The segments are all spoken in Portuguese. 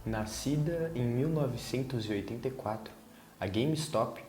Nascida em 1984, a GameStop,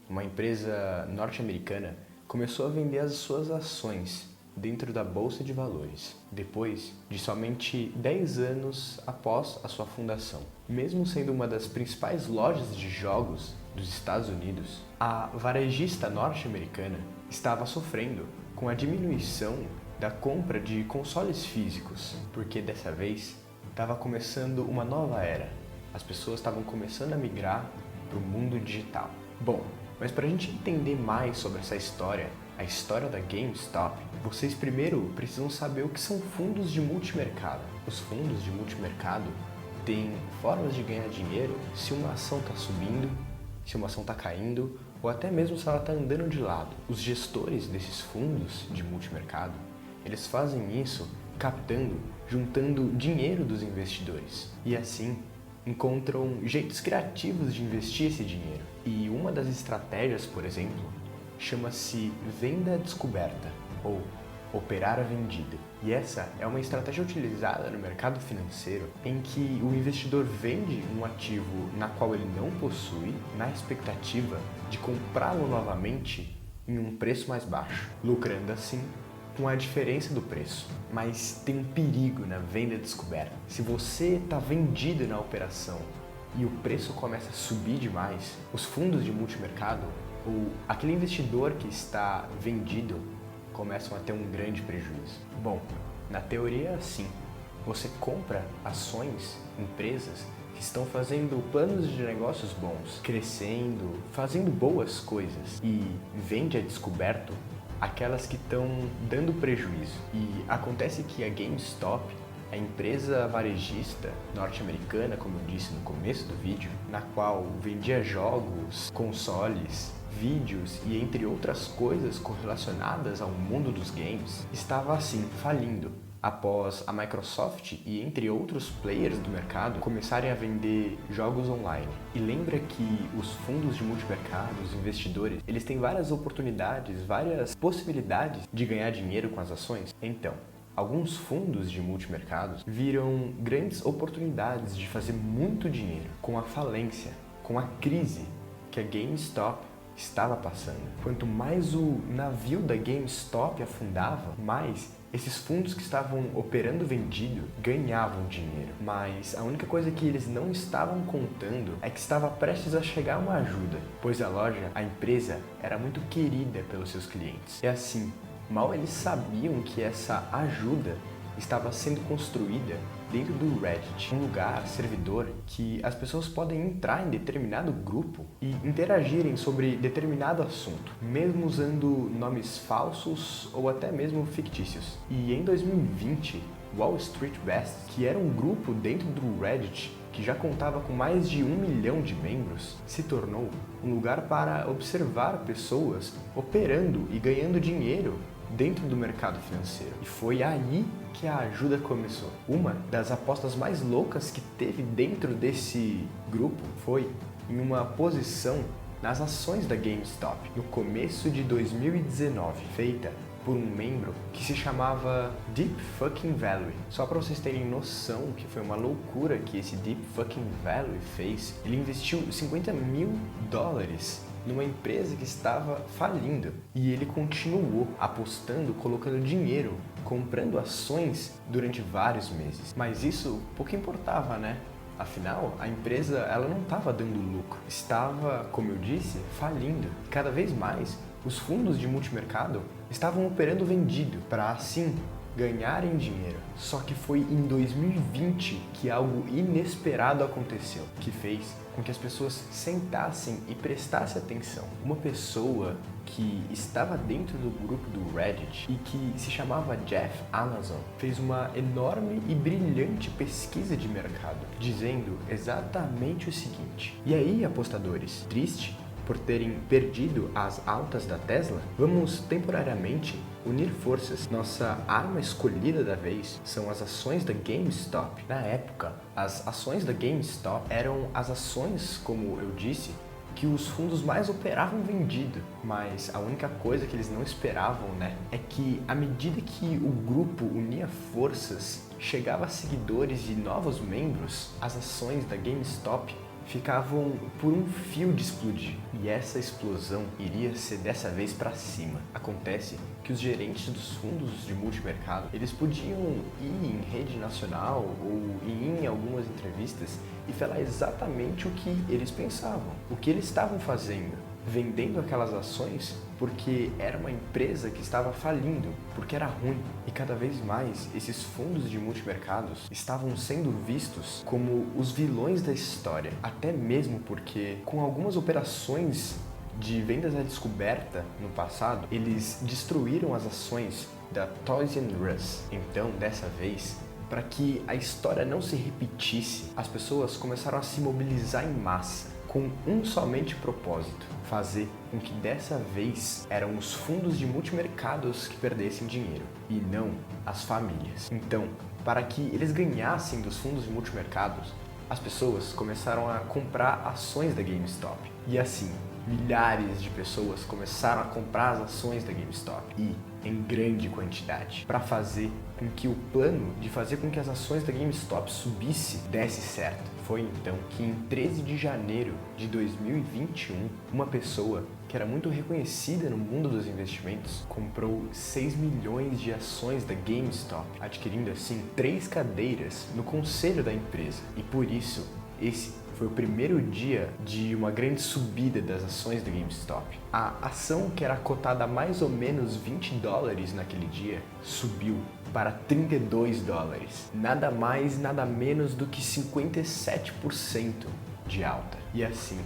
uma empresa norte-americana, começou a vender as suas ações dentro da Bolsa de Valores, depois de somente 10 anos após a sua fundação. Mesmo sendo uma das principais lojas de jogos dos Estados Unidos, a varejista norte-americana estava sofrendo com a diminuição da compra de consoles físicos, porque dessa vez estava começando uma nova era. As pessoas estavam começando a migrar para o mundo digital. Bom, mas para a gente entender mais sobre essa história, a história da GameStop, vocês primeiro precisam saber o que são fundos de multimercado. Os fundos de multimercado têm formas de ganhar dinheiro se uma ação está subindo, se uma ação está caindo, ou até mesmo se ela está andando de lado. Os gestores desses fundos de multimercado, eles fazem isso captando, juntando dinheiro dos investidores. E assim, encontram jeitos criativos de investir esse dinheiro. E uma das estratégias, por exemplo, chama-se venda descoberta, ou operar a vendida. E essa é uma estratégia utilizada no mercado financeiro em que o investidor vende um ativo na qual ele não possui, na expectativa de comprá-lo novamente em um preço mais baixo, lucrando assim com a diferença do preço. Mas tem um perigo na venda descoberta. Se você está vendido na operação e o preço começa a subir demais, os fundos de multimercado ou aquele investidor que está vendido começam a ter um grande prejuízo. Bom, na teoria é assim. Você compra ações, empresas que estão fazendo planos de negócios bons, crescendo, fazendo boas coisas e vende a descoberto aquelas que estão dando prejuízo. E acontece que a GameStop, a empresa varejista norte-americana, como eu disse no começo do vídeo, na qual vendia jogos, consoles, vídeos e entre outras coisas correlacionadas ao mundo dos games, estava assim, falindo, após a Microsoft e entre outros players do mercado começarem a vender jogos online. E lembra que os fundos de multimercado, os investidores, eles têm várias oportunidades, várias possibilidades de ganhar dinheiro com as ações? Então, alguns fundos de multimercados viram grandes oportunidades de fazer muito dinheiro com a falência, com a crise que a GameStop estava passando. Quanto mais o navio da GameStop afundava, mais esses fundos que estavam operando vendido ganhavam dinheiro. Mas a única coisa que eles não estavam contando é que estava prestes a chegar uma ajuda, pois a loja, a empresa, era muito querida pelos seus clientes. E assim, mal eles sabiam que essa ajuda estava sendo construída dentro do Reddit, um lugar, servidor, que as pessoas podem entrar em determinado grupo e interagirem sobre determinado assunto, mesmo usando nomes falsos ou até mesmo fictícios. E em 2020, Wall Street Best, que era um grupo dentro do Reddit que já contava com mais de 1 milhão de membros, se tornou um lugar para observar pessoas operando e ganhando dinheiro dentro do mercado financeiro. E foi aí que a ajuda começou. Uma das apostas mais loucas que teve dentro desse grupo foi em uma posição nas ações da GameStop, no começo de 2019, feita por um membro que se chamava Deep Fucking Value. Só para vocês terem noção que foi uma loucura que esse Deep Fucking Value fez, ele investiu $50 mil numa empresa que estava falindo. E ele continuou apostando, colocando dinheiro, comprando ações durante vários meses. Mas isso pouco importava, né? Afinal, a empresa ela não estava dando lucro, estava, como eu disse, falindo. Cada vez mais, os fundos de multimercado estavam operando vendido para assim ganharem dinheiro. Só que foi em 2020 que algo inesperado aconteceu, que fez com que as pessoas sentassem e prestassem atenção. Uma pessoa que estava dentro do grupo do Reddit e que se chamava Jeff Amazon fez uma enorme e brilhante pesquisa de mercado, dizendo exatamente o seguinte: e aí, apostadores, triste por terem perdido as altas da Tesla? Vamos temporariamente unir forças. Nossa arma escolhida da vez são as ações da GameStop. Na época, as ações da GameStop eram as ações, como eu disse, que os fundos mais operavam vendido. Mas a única coisa que eles não esperavam, é que à medida que o grupo unia forças, chegava a seguidores e novos membros, as ações da GameStop ficavam por um fio de explodir. E essa explosão iria ser dessa vez para cima. Acontece que os gerentes dos fundos de multimercado, eles podiam ir em rede nacional ou ir em algumas entrevistas e falar exatamente o que eles pensavam, o que eles estavam fazendo, vendendo aquelas ações porque era uma empresa que estava falindo, porque era ruim. E cada vez mais esses fundos de multimercados estavam sendo vistos como os vilões da história, até mesmo porque com algumas operações de vendas à descoberta no passado, eles destruíram as ações da Toys R Us. Então, dessa vez, para que a história não se repetisse, as pessoas começaram a se mobilizar em massa, com um somente propósito: fazer com que dessa vez eram os fundos de multimercados que perdessem dinheiro, e não as famílias. Então, para que eles ganhassem dos fundos de multimercados, as pessoas começaram a comprar ações da GameStop. E assim, milhares de pessoas começaram a comprar as ações da GameStop, e em grande quantidade, para fazer com que o plano de fazer com que as ações da GameStop subisse desse certo. Foi então que em 13 de janeiro de 2021, uma pessoa que era muito reconhecida no mundo dos investimentos comprou 6 milhões de ações da GameStop, adquirindo assim 3 cadeiras no conselho da empresa. E por isso, esse foi o primeiro dia de uma grande subida das ações da GameStop. A ação, que era cotada a mais ou menos $20 naquele dia, subiu para $32. Nada mais, nada menos do que 57% de alta. E assim,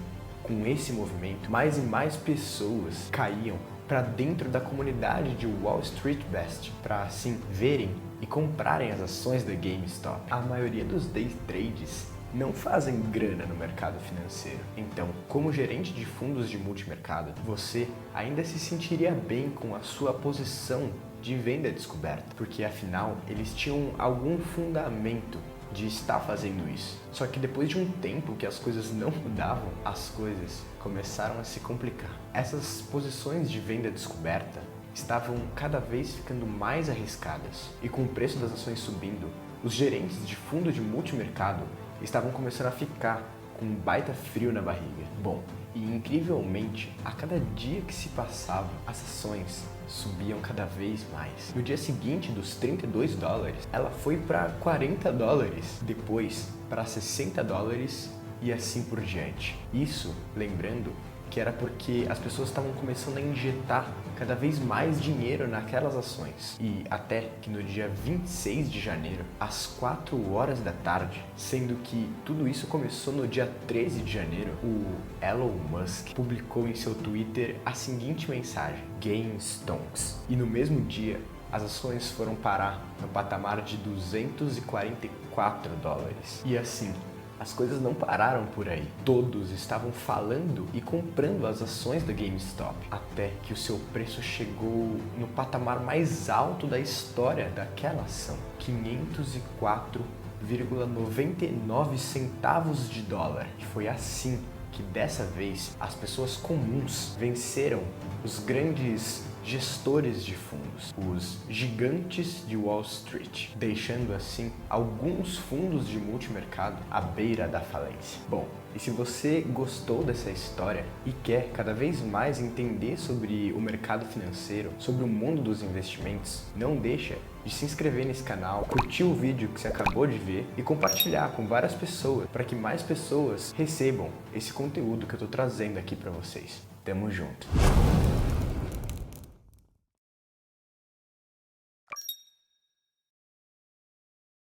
com esse movimento, mais e mais pessoas caíam para dentro da comunidade de Wall Street Best, para assim verem e comprarem as ações da GameStop. A maioria dos day trades não fazem grana no mercado financeiro. Então, como gerente de fundos de multimercado, você ainda se sentiria bem com a sua posição de venda descoberta, porque afinal eles tinham algum fundamento de estar fazendo isso. Só que depois de um tempo que as coisas não mudavam, as coisas começaram a se complicar. Essas posições de venda descoberta estavam cada vez ficando mais arriscadas, e com o preço das ações subindo, os gerentes de fundo de multimercado estavam começando a ficar com um baita frio na barriga. Bom, e incrivelmente, a cada dia que se passava, as ações subiam cada vez mais. No dia seguinte dos $32, ela foi para $40, depois para $60 e assim por diante. Isso, lembrando que era porque as pessoas estavam começando a injetar cada vez mais dinheiro naquelas ações. E até que no dia 26 de janeiro, às 4 horas da tarde, sendo que tudo isso começou no dia 13 de janeiro, o Elon Musk publicou em seu Twitter a seguinte mensagem: GameStonks. E no mesmo dia, as ações foram parar no patamar de $244. E assim, as coisas não pararam por aí. Todos estavam falando e comprando as ações da GameStop, até que o seu preço chegou no patamar mais alto da história daquela ação, $504,99. E foi assim que dessa vez as pessoas comuns venceram os grandes gestores de fundos, os gigantes de Wall Street, deixando assim alguns fundos de multimercado à beira da falência. Bom, e se você gostou dessa história e quer cada vez mais entender sobre o mercado financeiro, sobre o mundo dos investimentos, não deixa de se inscrever nesse canal, curtir o vídeo que você acabou de ver e compartilhar com várias pessoas, para que mais pessoas recebam esse conteúdo que eu estou trazendo aqui para vocês. Tamo junto!